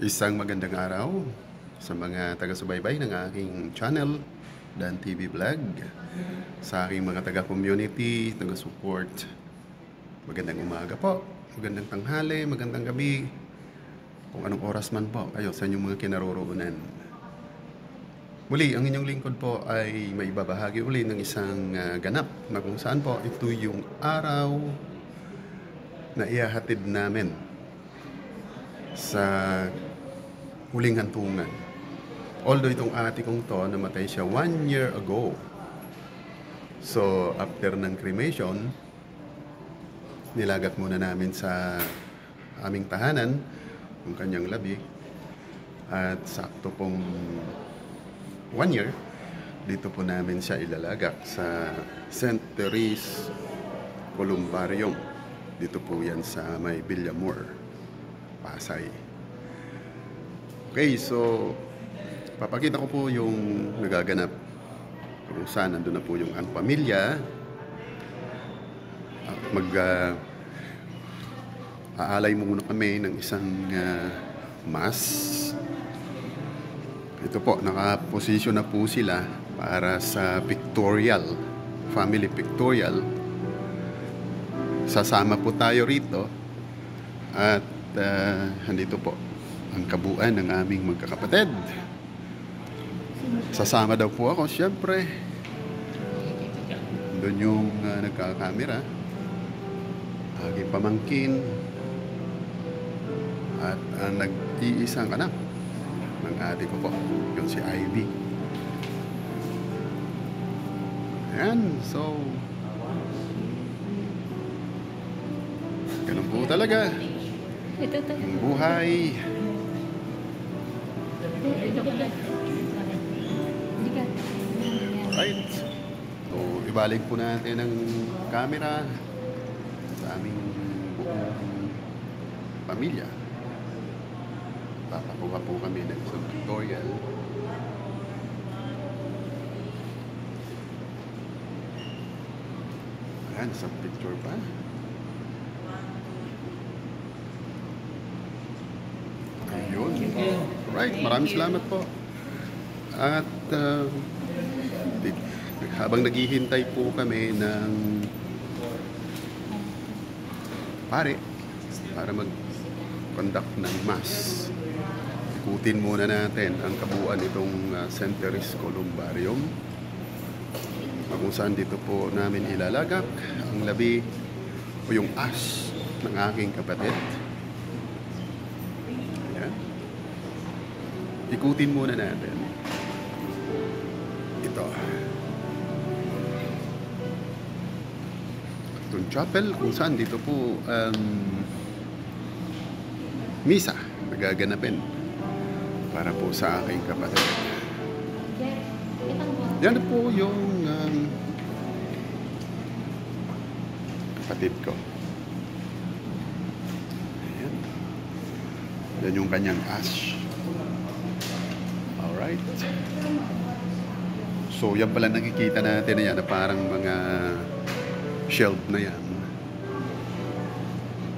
Isang magandang araw sa mga taga-subaybay ng aking channel, Dan TV Vlog. Sa aking mga taga-community, taga-support, magandang umaga po, magandang tanghali, magandang gabi, kung anong oras man po kayo sa inyong mga kinaroroonan. Muli, ang inyong lingkod po ay may ibabahagi uli ng isang ganap na kung saan po ito yung araw na ihahatid namin sa huling hantungan. Although itong ate kong to, namatay siya 1 year ago. So, after ng cremation, nilagat muna namin sa aming tahanan, yung kanyang labi. At sakto pong 1 year, dito po namin siya ilalagak sa St. Therese Columbarium. Dito po yan sa may Villamor, Pasay. Okay, so papakita ko po yung nagaganap kung saan nandun na po yung ang pamilya. Aalay muna kami ng isang mass. Ito po, nakaposisyon na po sila para sa pictorial, family pictorial. Sasama po tayo rito at andito po ang kabuuan ng aming magkakapatid. Sasama daw po ako, syempre. Doon yung nagkakamera, aking pamangkin, at ang nag-iisang anak ng ate ko po, yung si Ivy. Ayan, so ganun po talaga ang buhay. Right. So, ibalik po natin ang camera sa aming buong pamilya. Papakuha po kami ng isang tutorial. Ayan, isang picture pa. Ayun. Right, maraming salamat po. At habang naghihintay po kami ng pare para mag-conduct ng mass, ikutin muna natin ang kabuuan itong St. Therese Columbarium, kung saan dito po namin ilalagak ang labi o yung ash ng aking kapatid. Ayan. Ikutin muna natin ito. Itong chapel kung saan dito po misa nagaganapin para po sa aking kapatid. Yan po yung kapatid ko. Ayan. Yan yung kanyang ash. Alright. So yan pala nakikita natin na yan na parang mga shelf na yan.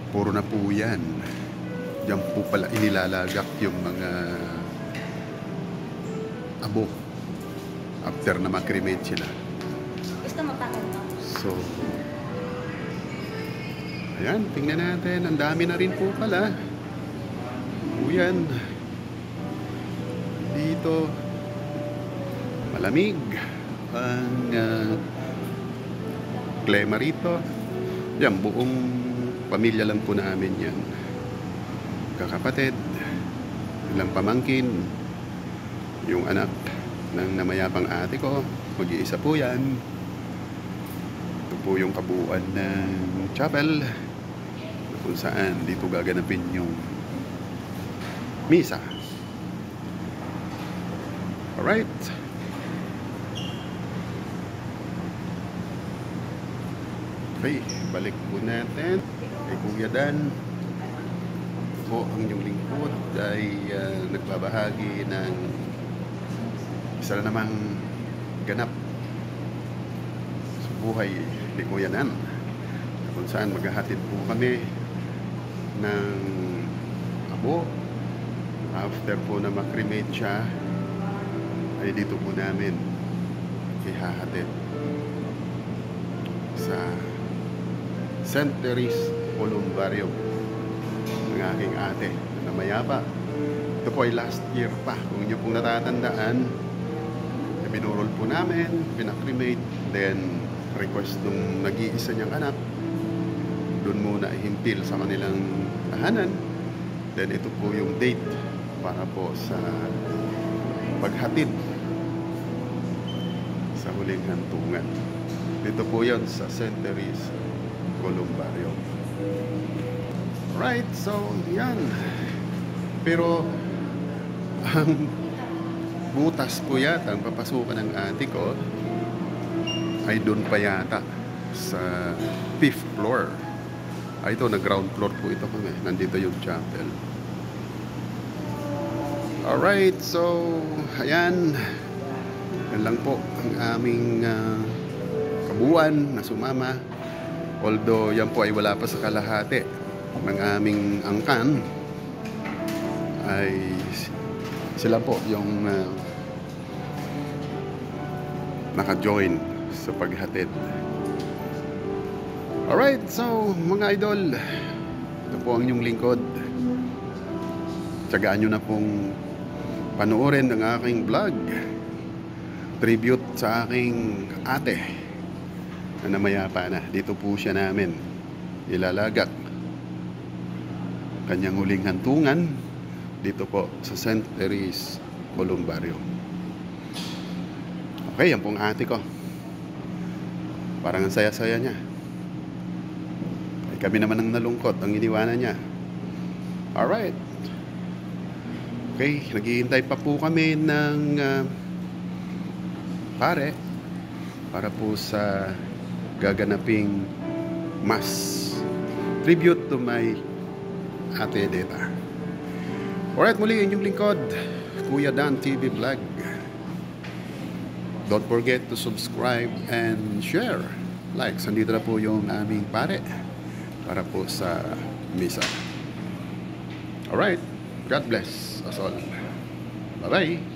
Puro na po yan. Diyan po pala inilalagak yung mga abo after na makremate sila. Gusto mo takot mo? So ayan, tingnan natin. Ang dami na rin po pala. O yan. Dito malamig ang klima rito. Yan, buong pamilya lang po namin yan. Kakapatid, ilang pamangkin, yung anak ng namayapang ate ko, mag-iisa po yan. Ito po yung kabuuan ng chapel kung saan dito gaganapin yung misa. Alright. Okay, balik po natin kay Kuya Dan. Po ang inyong lingkod ay nagbabahagi ng isa na namang ganap sa buhay ni Kuya Dan, kung saan maghahatid po kami ng abo After po na makremate siya, ay dito po namin ihahatid sa St. Teres Columbarium ng aking ate na mayapa. Ito po ay last year pa. Kung inyo pong natatandaan, binurol po namin, pinakremate, then request nung nag-iisa niyang anak, doon muna ihimpil sa kanilang tahanan. Then ito po yung date para po sa paghatid sa huling hantungan. Dito po yan sa St. Teres Columbarium. Right, so yan. Pero ang butas po yata ang papasukan ng ate ko ay doon pa yata sa 5th floor. Ito, na ground floor po ito kami. Nandito yung chapel. Alright, so ayan. Yan lang po ang aming kabuuan na sumama. Although yan po ay wala pa sa kalahati ng aming angkan, ay sila po yung naka-join sa paghatid. Alright, so mga idol, ito po ang inyong lingkod. Tiyagaan nyo na pong panoorin ang aking vlog, tribute sa aking ate na namayapa na. Dito po siya namin ilalagak kanyang huling hantungan dito po sa St. Teres Columbarium. Okay, yan pong ate ko. Parang ang saya-saya niya. Ay, kami naman ang nalungkot, ang iniwanan niya. Alright. Okay, naghihintay pa po kami ng pare para po sa gaganaping mass tribute to my ate Deta. Alright, muli inyong lingkod, Kuya Dan TV Vlog. Don't forget to subscribe and share. Like, sandito na po yung aming pare para po sa misa. Alright, God bless us all. Bye-bye.